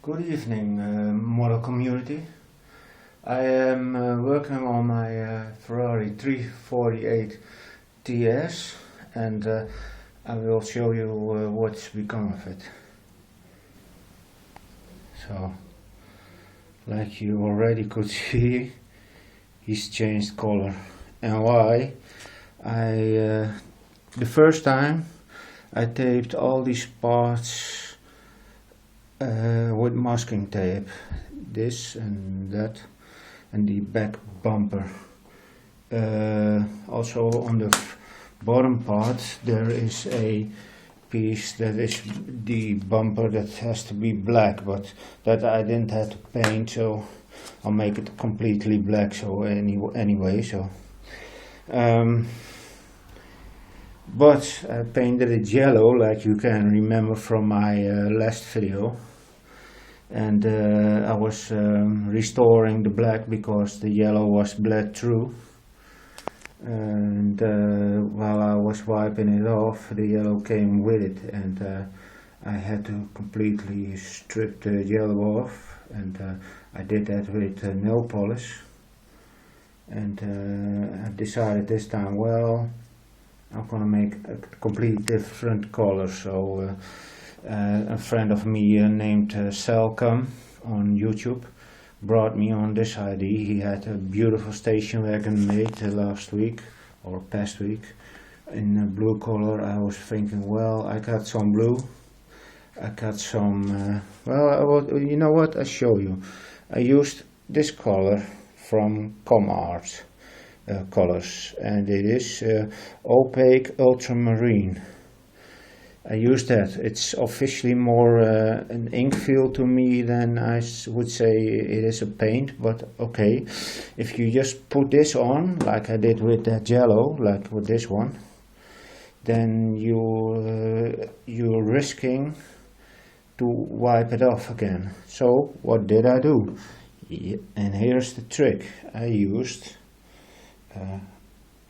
Good evening, model community. I am working on my Ferrari 348 TS, and I will show you what's become of it. So, like you already could see, he's changed color. And why? The first time I taped all these parts with masking tape, this and that, and the back bumper. Also on the bottom part there is a piece that is the bumper that has to be black, but that I didn't have to paint, so I'll make it completely black. So anyway, but I painted it yellow, like you can remember from my last video, and I was restoring the black because the yellow was bled through, and while I was wiping it off, the yellow came with it, and I had to completely strip the yellow off, and I did that with nail polish, and I decided this time, well, I'm gonna make a complete different color. So a friend of me named Selcom on YouTube brought me on this idea. He had a beautiful station wagon made last week or past week in a blue color. I was thinking, well, I got some blue, I got some you know what, I'll show you. I used this color from ComArt colors, and it is opaque ultramarine. I use that. It's officially more an ink feel to me than I would say it is a paint, but okay. If you just put this on, like I did with that yellow, like with this one, then you're risking to wipe it off again. So what did I do? And here's the trick. I used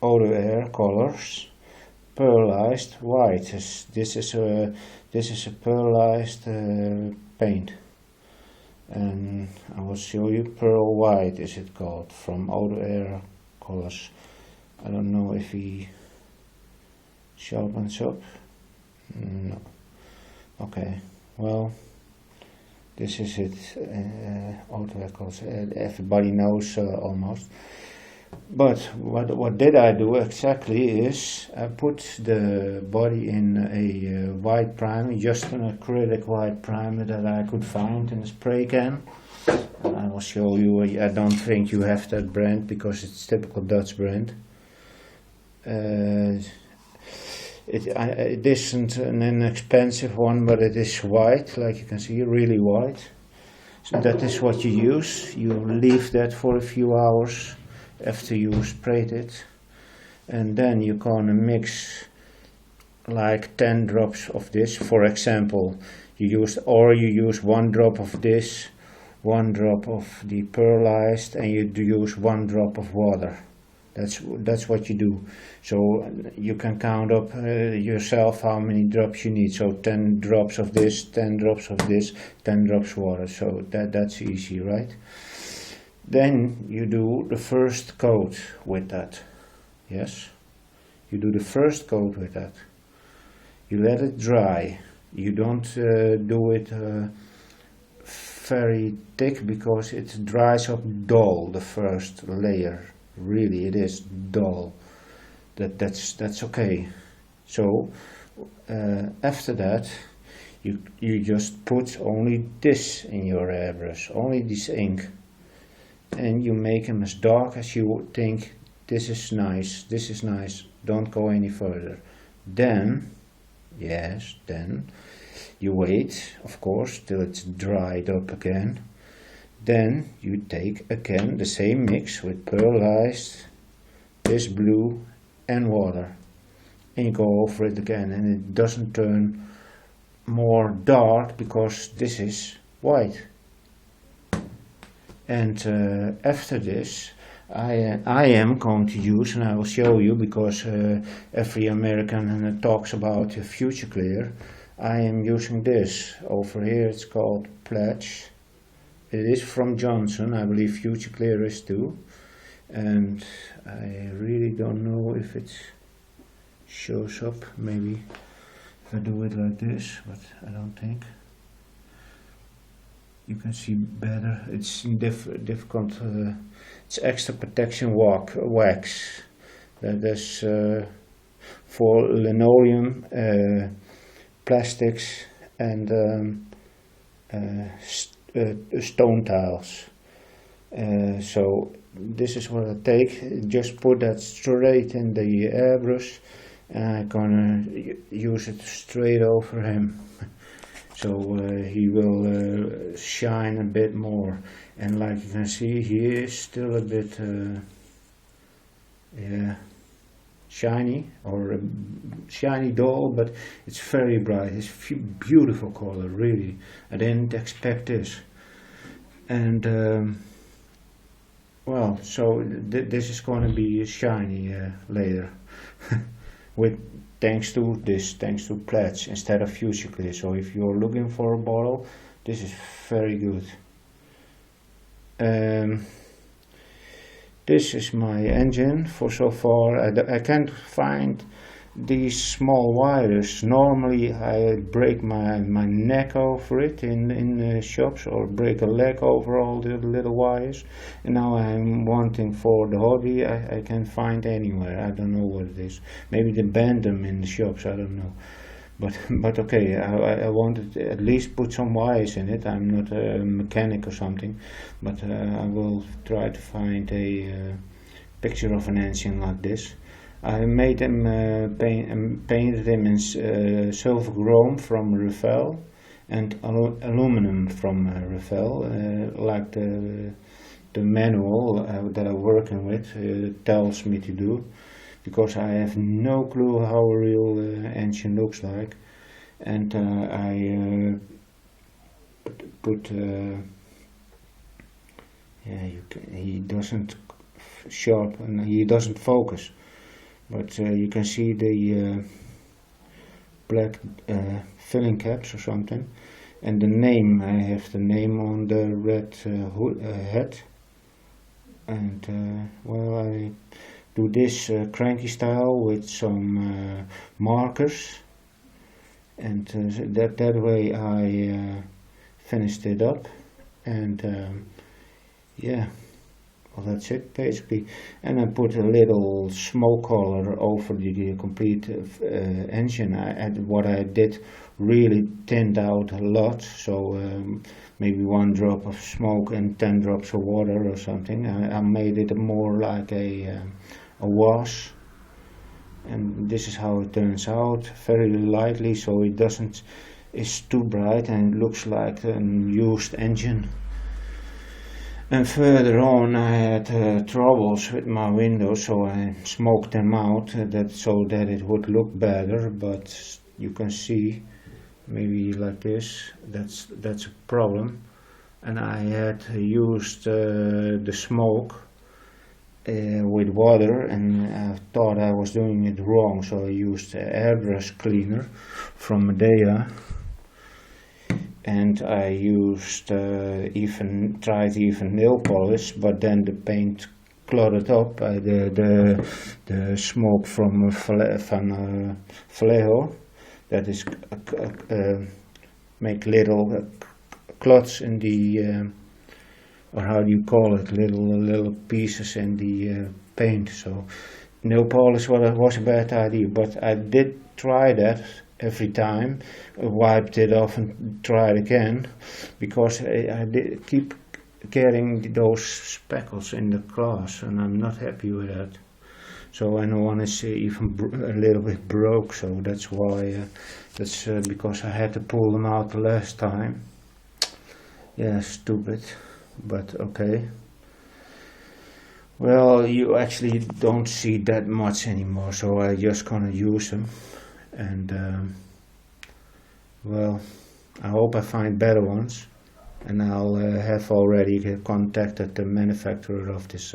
Eau de Air colors, pearlized white. This is a pearlized paint, and I will show you. Pearl white is it called, from Eau de Air colors. I don't know if he sharpens up. No. Okay. Well, this is it. Eau de Air colors. Everybody knows almost. But what did I do exactly is I put the body in a white primer, just an acrylic white primer that I could find in a spray can. I will show you. I don't think you have that brand because it's typical Dutch brand. It isn't an inexpensive one, but it is white, like you can see, really white. So that is what you use. You leave that for a few hours after you sprayed it, and then you're gonna mix like 10 drops of this. For example, you use 1 drop of this, 1 drop of the pearlized, and you use 1 drop of water. That's what you do. So you can count up yourself how many drops you need. So 10 drops of this, 10 drops of this, 10 drops water. So that's easy, right? Then you do the first coat with that. Yes, you do the first coat with that. You let it dry. You don't do it very thick because it dries up dull. The first layer, really, it is dull. That's okay. So after that, you just put only this in your airbrush, only this ink. And you make them as dark as you think. This is nice, don't go any further. Then you wait, of course, till it's dried up again. Then you take again the same mix with pearlized, this blue and water, and you go over it again, and it doesn't turn more dark because this is white. And after this, I am going to use, and I will show you, because every American talks about future clear. I am using this. Over here it's called Pledge. It is from Johnson, I believe Future Clear is too. And I really don't know if it shows up. Maybe if I do it like this, but I don't think. You can see better. It's difficult. It's extra protection wax. That is for linoleum, plastics, and stone tiles. So this is what I take. Just put that straight in the airbrush, and I'm gonna use it straight over him. So he will shine a bit more, and like you can see, he is still a bit shiny, or a shiny dull, but it's very bright. It's beautiful color, really. I didn't expect this. And well, so this is going to be shiny later with thanks to Pledge instead of Future Clear. So if you're looking for a bottle, this is very good. This is my engine for so far. I can't find these small wires. Normally I break my neck over it in shops, or break a leg over all the little wires, and now I'm wanting for the hobby. I can find anywhere. I don't know what it is. Maybe they banned them in the shops, I don't know. But okay, I wanted to at least put some wires in it. I'm not a mechanic or something, but I will try to find a picture of an engine like this. I made him, painted him in silver chrome from Rafale and aluminum from Rafale, like the manual that I'm working with tells me to do, because I have no clue how a real engine looks like. And I put, he doesn't sharpen, he doesn't focus. But you can see the black filling caps or something, and the name. I have the name on the red head, and well, I do this cranky style with some markers, and that way I finished it up, and yeah. Well, that's it basically. And I put a little smoke color over the complete engine. What I did really thinned out a lot, so maybe 1 drop of smoke and 10 drops of water or something. I made it more like a wash, and this is how it turns out, very lightly, so it doesn't, it's too bright and it looks like a used engine. And further on I had troubles with my windows, so I smoked them out so that it would look better, but you can see, maybe like this, that's a problem. And I had used the smoke with water, and I thought I was doing it wrong, so I used airbrush cleaner from Medea. And I used tried even nail polish, but then the paint clotted up by the smoke from Vallejo. That is make little clots in the or how do you call it, little pieces in the paint. So nail polish was a bad idea, but I did try that. Every time I wiped it off and tried again, because I did keep getting those speckles in the glass, and I'm not happy with that. So I know one is even a little bit broke, so that's why, that's because I had to pull them out the last time. Yeah, stupid, but okay. Well, you actually don't see that much anymore, so I just gonna use them. And well, I hope I find better ones, and I'll have already contacted the manufacturer of this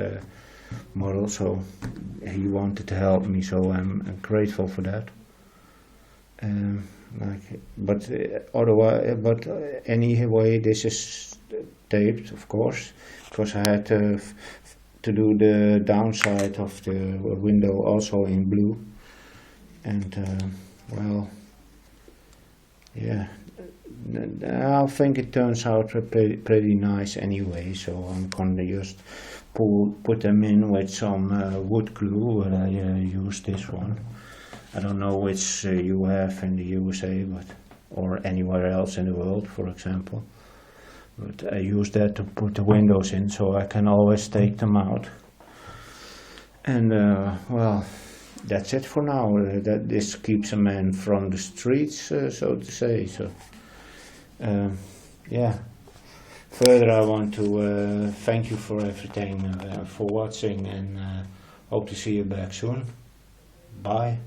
model, so he wanted to help me, so I'm grateful for that. like, but otherwise, but anyway, this is taped, of course, because I had to do the downside of the window also in blue, and well, yeah, I think it turns out pretty nice anyway. So I'm gonna just put them in with some wood glue, and I use this one. I don't know which you have in the USA, but or anywhere else in the world, for example. But I use that to put the windows in, so I can always take them out. And well, that's it for now. That this keeps a man from the streets, so to say. So yeah. Further, I want to thank you for everything, for watching, and hope to see you back soon. Bye.